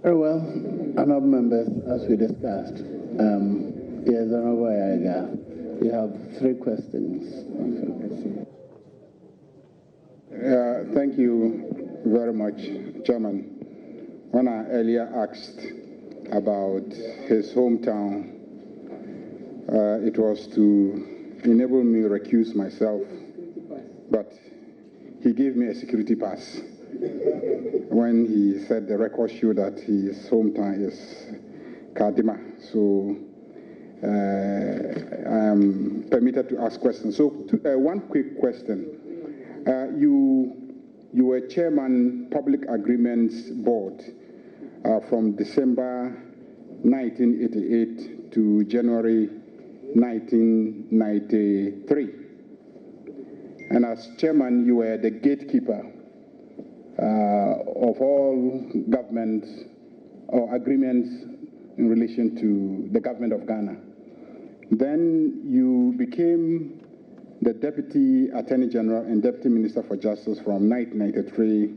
Very well, honourable members, as we discussed, yes, Honourable Ayaga, you have 3 questions. Thank you very much, Chairman. When I earlier asked about his hometown, it was to enable me to recuse myself, but he gave me a security pass when he said the record showed that his hometown is Kadima. So I am permitted to ask questions. So one quick question. You were chairman Public Agreements Board from December 1988 to January 1993. And as chairman, you were the gatekeeper of all government or agreements in relation to the government of Ghana. Then you became the Deputy Attorney General and Deputy Minister for Justice from 1993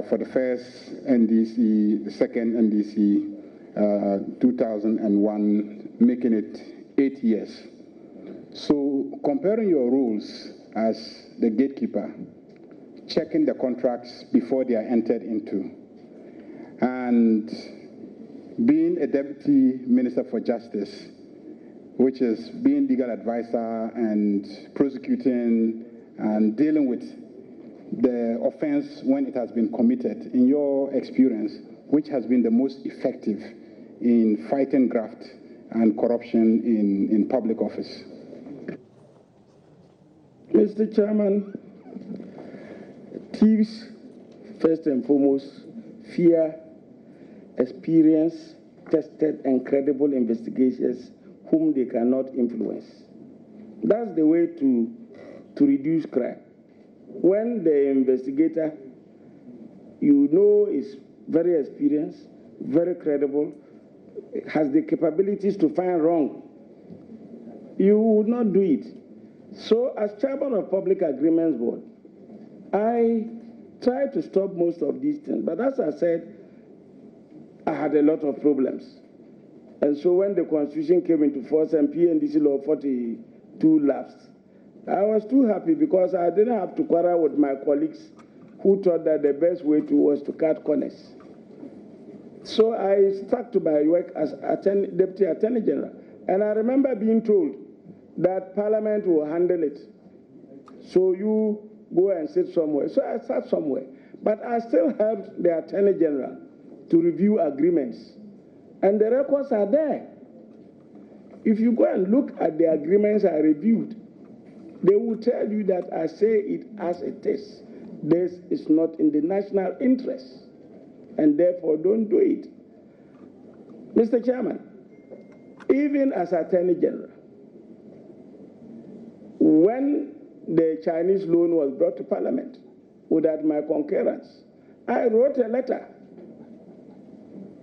for the first NDC, the second NDC, 2001, making it 8 years. So comparing your roles as the gatekeeper, checking the contracts before they are entered into, and being a Deputy Minister for Justice, which is being legal advisor and prosecuting and dealing with the offense when it has been committed. In your experience, which has been the most effective in fighting graft and corruption in public office? Mr. Chairman, thieves, first and foremost, fear, experience, tested and credible investigators whom they cannot influence. That's the way to reduce crime. When the investigator, you know, is very experienced, very credible, has the capabilities to find wrong, you would not do it. So as chairman of Public Agreements Board, I tried to stop most of these things. But as I said, I had a lot of problems. And so when the Constitution came into force and PNDC Law 42 lapsed, I was too happy because I didn't have to quarrel with my colleagues who thought that the best way was to cut corners. So I stuck to my work as Deputy Attorney General. And I remember being told that Parliament will handle it. So you go and sit somewhere. So I sat somewhere. But I still helped the Attorney General to review agreements. And the records are there. If you go and look at the agreements I reviewed, they will tell you that I say it as it is. This is not in the national interest, and therefore don't do it. Mr. Chairman, even as Attorney General, when the Chinese loan was brought to Parliament without my concurrence, I wrote a letter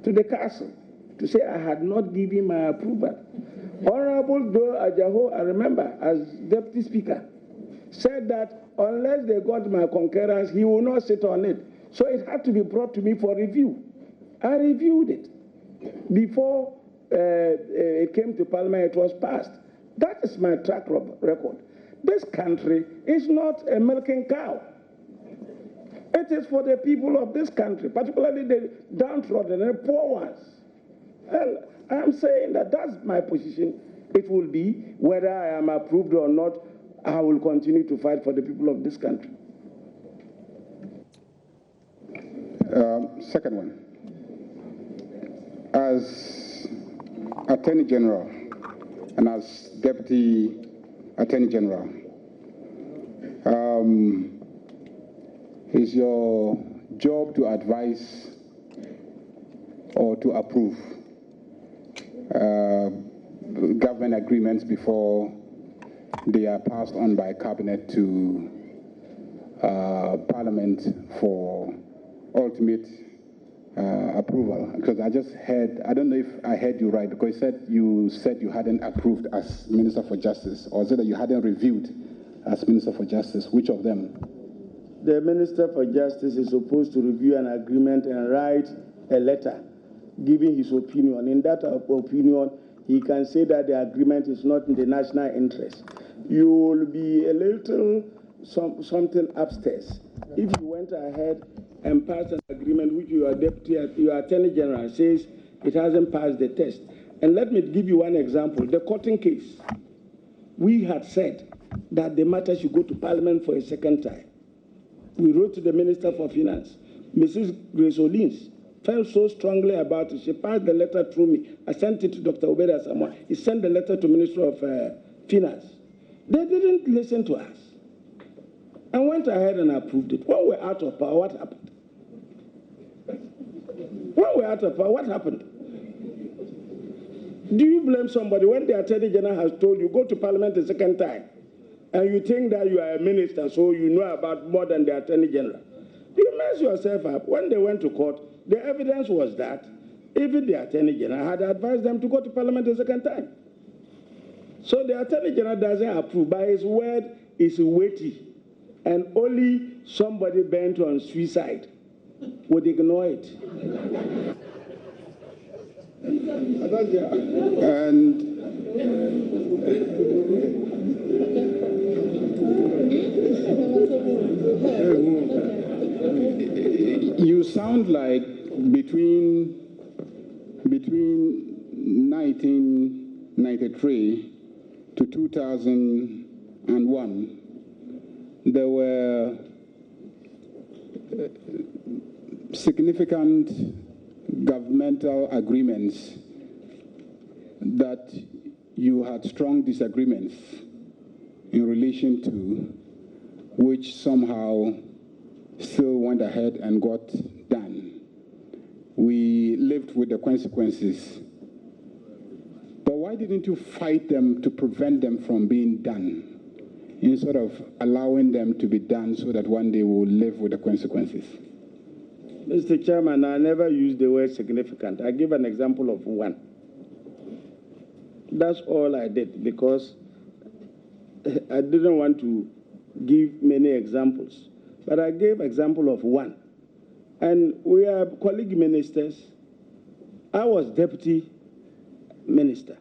to the Council to say I had not given my approval. Honorable Joe Ajaho, I remember, as Deputy Speaker, said that unless they got my concurrence, he will not sit on it. So it had to be brought to me for review. I reviewed it. Before it came to Parliament, it was passed. That is my track record. This country is not a milking cow. It is for the people of this country, particularly the downtrodden and poor ones. And I'm saying that that's my position. It will be, whether I am approved or not, I will continue to fight for the people of this country. Second one. As Attorney General and as Deputy Attorney General, is your job to advise or to approve government agreements before they are passed on by Cabinet to Parliament for ultimate approval? Because I just heard, I don't know if I heard you right, because you said you hadn't approved as Minister for Justice, or is it that you hadn't reviewed as Minister for Justice? Which of them? The Minister for Justice is supposed to review an agreement and write a letter giving his opinion. In that opinion, he can say that the agreement is not in the national interest. You will be a little something upstairs if you went ahead and passed an agreement which your attorney general says it hasn't passed the test. And let me give you one example. The Cotton case, we had said that the matter should go to Parliament for a second time. We wrote to the Minister for Finance. Mrs. Grace Olins felt so strongly about it. She passed the letter through me. I sent it to Dr. Obeda Samoa. He sent the letter to Minister of Finance. They didn't listen to us and went ahead and approved it. When we're out of power, what happened? When we're out of power, what happened? Do you blame somebody when the Attorney General has told you, go to Parliament a second time, and you think that you are a minister, so you know about more than the Attorney General? You mess yourself up. When they went to court, the evidence was that even the Attorney General had advised them to go to Parliament a second time. So the Attorney General doesn't approve, but his word is weighty, and only somebody bent on suicide would ignore it. And you sound like between 1993 to 2001, there were significant governmental agreements that you had strong disagreements in relation to, which somehow still went ahead and got done. We lived with the consequences. But why didn't you fight them to prevent them from being done, instead of allowing them to be done so that one day we'll live with the consequences? Mr. Chairman, I never used the word significant. I give an example of one. That's all I did, because I didn't want to give many examples. But I gave example of one. And we are colleague ministers. I was deputy minister.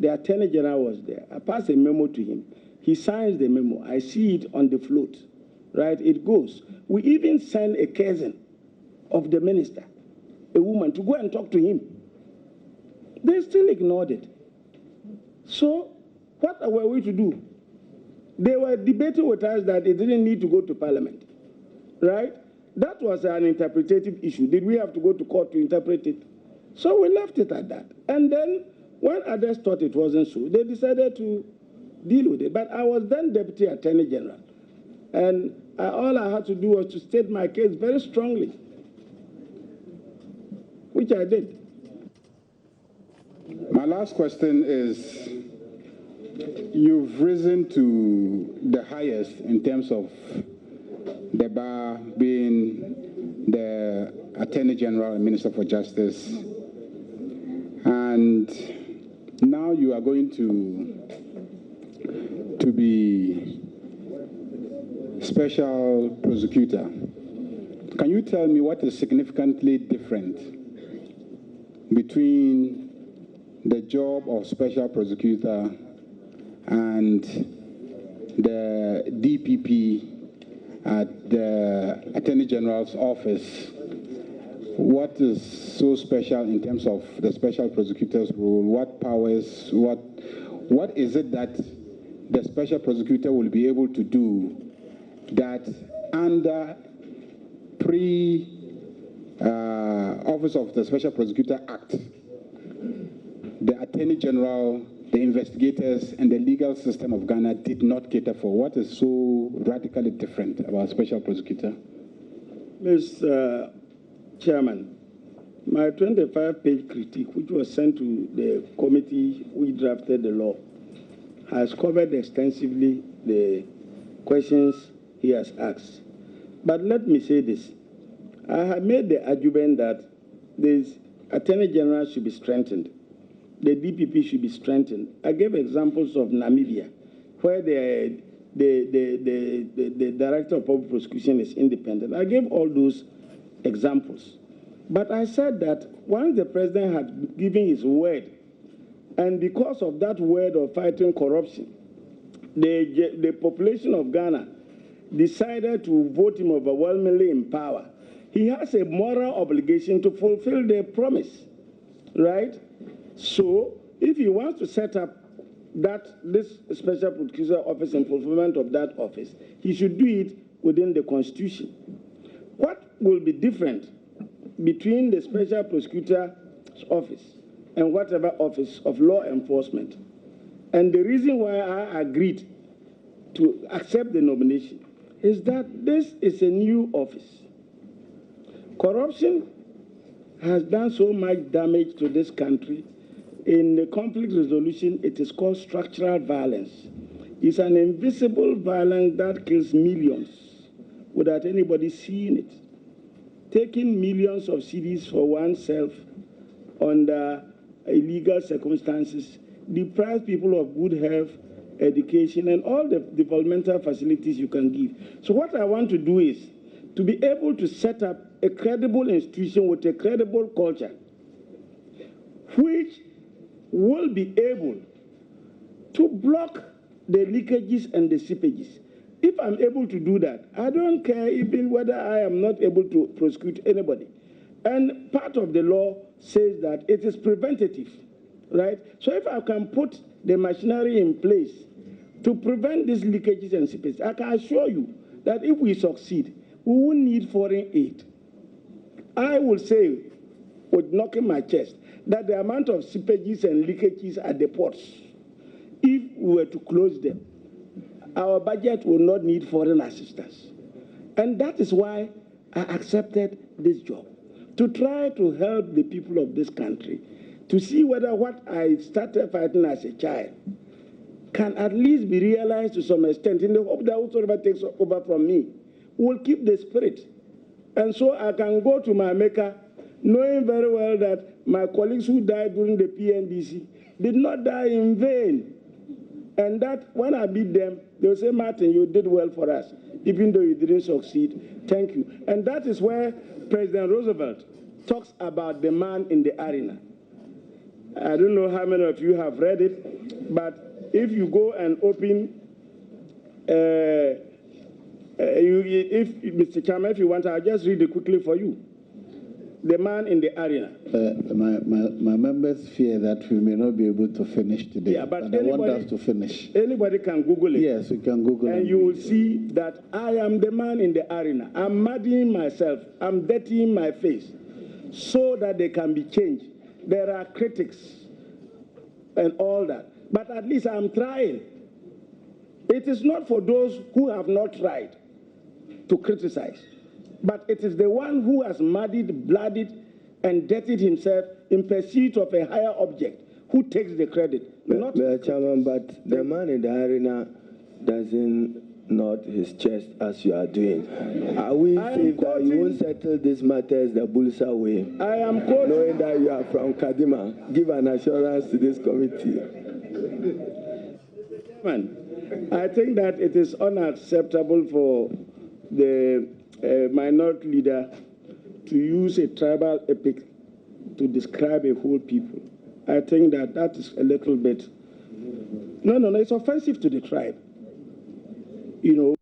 The Attorney General was there. I passed a memo to him. He signs the memo. I see it on the float, right? It goes. We even send a cousin of the minister, a woman, to go and talk to him. They still ignored it. So what were we to do? They were debating with us that it didn't need to go to Parliament, right? That was an interpretative issue. Did we have to go to court to interpret it? So we left it at that. And then when others thought it wasn't so, they decided to deal with it. But I was then Deputy Attorney General. And all I had to do was to state my case very strongly, which I did. My last question is, you've risen to the highest in terms of the bar, being the Attorney General and Minister for Justice. And now you are going to be Special Prosecutor. Can you tell me what is significantly different between the job of Special Prosecutor and the DPP at the Attorney General's office? What is so special in terms of the Special Prosecutor's role? What powers, what is it that the Special Prosecutor will be able to do that under Office of the Special Prosecutor Act, the Attorney General, the investigators, and the legal system of Ghana did not cater for? What is so radically different about Special Prosecutor? Mr. Chairman, my 25-page critique, which was sent to the committee we drafted the law, has covered extensively the questions he has asked. But let me say this. I have made the argument that the Attorney General should be strengthened. The DPP should be strengthened. I gave examples of Namibia, where the Director of Public Prosecution is independent. I gave all those examples. But I said that once the president had given his word, and because of that word of fighting corruption, the population of Ghana decided to vote him overwhelmingly in power, he has a moral obligation to fulfill the promise, right? So if he wants to set up this special prosecutor office in fulfillment of that office, he should do it within the Constitution. What will be different between the special prosecutor's office and whatever office of law enforcement? And the reason why I agreed to accept the nomination is that this is a new office. Corruption has done so much damage to this country. In the conflict resolution, it is called structural violence. It's an invisible violence that kills millions without anybody seeing it. Taking millions of cedis for oneself under illegal circumstances deprives people of good health, education, and all the developmental facilities you can give. So what I want to do is to be able to set up a credible institution with a credible culture, which will be able to block the leakages and the seepages. If I'm able to do that, I don't care even whether I am not able to prosecute anybody. And part of the law says that it is preventative, right? So if I can put the machinery in place to prevent these leakages and seepages, I can assure you that if we succeed, we won't need foreign aid. I will say, with knocking my chest, that the amount of seepages and leakages at the ports, if we were to close them, our budget will not need foreign assistance. And that is why I accepted this job, to try to help the people of this country, to see whether what I started fighting as a child can at least be realized to some extent, in the hope that whoever takes over from me will keep the spirit. And so I can go to my maker knowing very well that my colleagues who died during the PNDC did not die in vain. And that when I beat them, they'll say, Martin, you did well for us, even though you didn't succeed. Thank you. And that is where President Roosevelt talks about the man in the arena. I don't know how many of you have read it, but if you go and open, Mr. Chairman, if you want, I'll just read it quickly for you. The man in the arena. My members fear that we may not be able to finish today. Yeah, but I want us to finish. Anybody can Google it. Yes, we can Google it. And you will see that I am the man in the arena. I'm muddying myself. I'm dirtying my face so that they can be changed. There are critics and all that. But at least I'm trying. It is not for those who have not tried to criticize. But it is the one who has muddied, bloodied, and dirtied himself in pursuit of a higher object who takes the credit. Mr. Chairman, but the man in the arena doesn't nod his chest as you are doing. Are we safe that you won't settle this matter as the Bulsa way? I am quoting, knowing that you are from Kadima, give an assurance to this committee. I think that it is unacceptable for the minority leader to use a tribal epic to describe a whole people. I think that that is a little bit... No, it's offensive to the tribe. You know,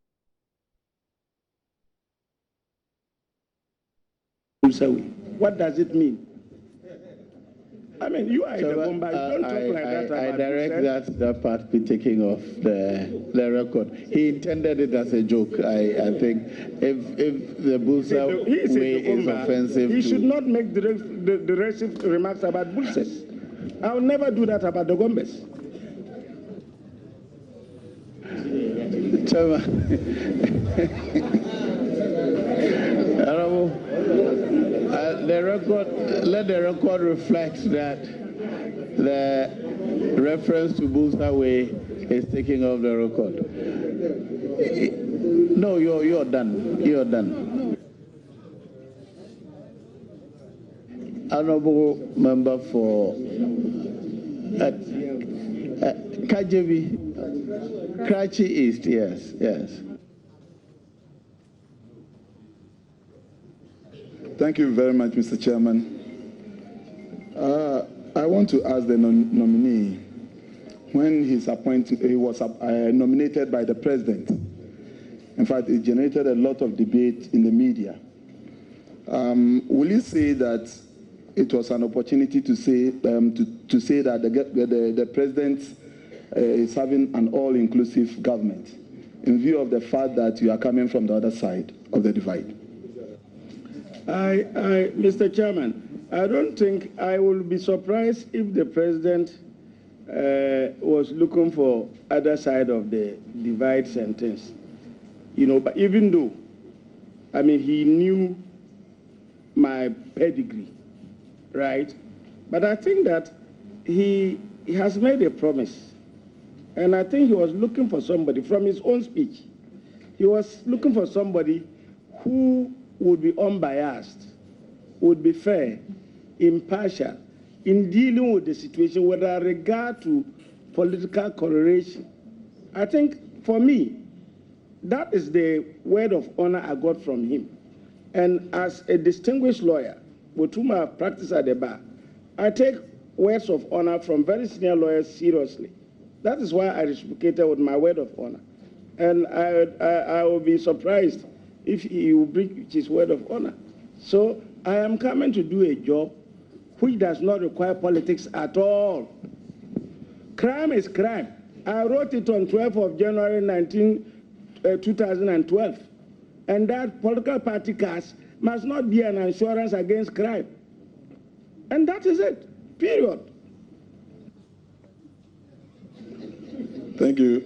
what does it mean? I mean, you are in the bomba. You don't talk like that about I direct that part be taken off the record. He intended it as a joke. I think if the Bulsa way is offensive, he should not make derisive remarks about Bulses. I will never do that about the Gombes. Let the record reflect that the reference to Bulsa Way is taking off the record. No, you're done. You're done. Honorable member for Kajevi, Karachi East, yes. Thank you very much, Mr. Chairman. I want to ask the nominee, when he was nominated by the president. In fact, it generated a lot of debate in the media. Will you say that it was an opportunity to say that the president is having an all-inclusive government, in view of the fact that you are coming from the other side of the divide? Mr. Chairman, I don't think I will be surprised if the president was looking for other side of the divide sentence. You know, but even though, I mean, he knew my pedigree, right? But I think that he has made a promise. And I think he was looking for somebody, from his own speech, he was looking for somebody who would be unbiased, would be fair, impartial, in dealing with the situation with regard to political correlation. I think, for me, that is the word of honor I got from him. And as a distinguished lawyer, with whom I have practiced at the bar, I take words of honor from very senior lawyers seriously. That is why I reciprocated with my word of honor. And I will be surprised if he will break his word of honor. So I am coming to do a job which does not require politics at all. Crime is crime. I wrote it on 12th of January 2012. And that political party cards must not be an insurance against crime. And that is it, period. Thank you.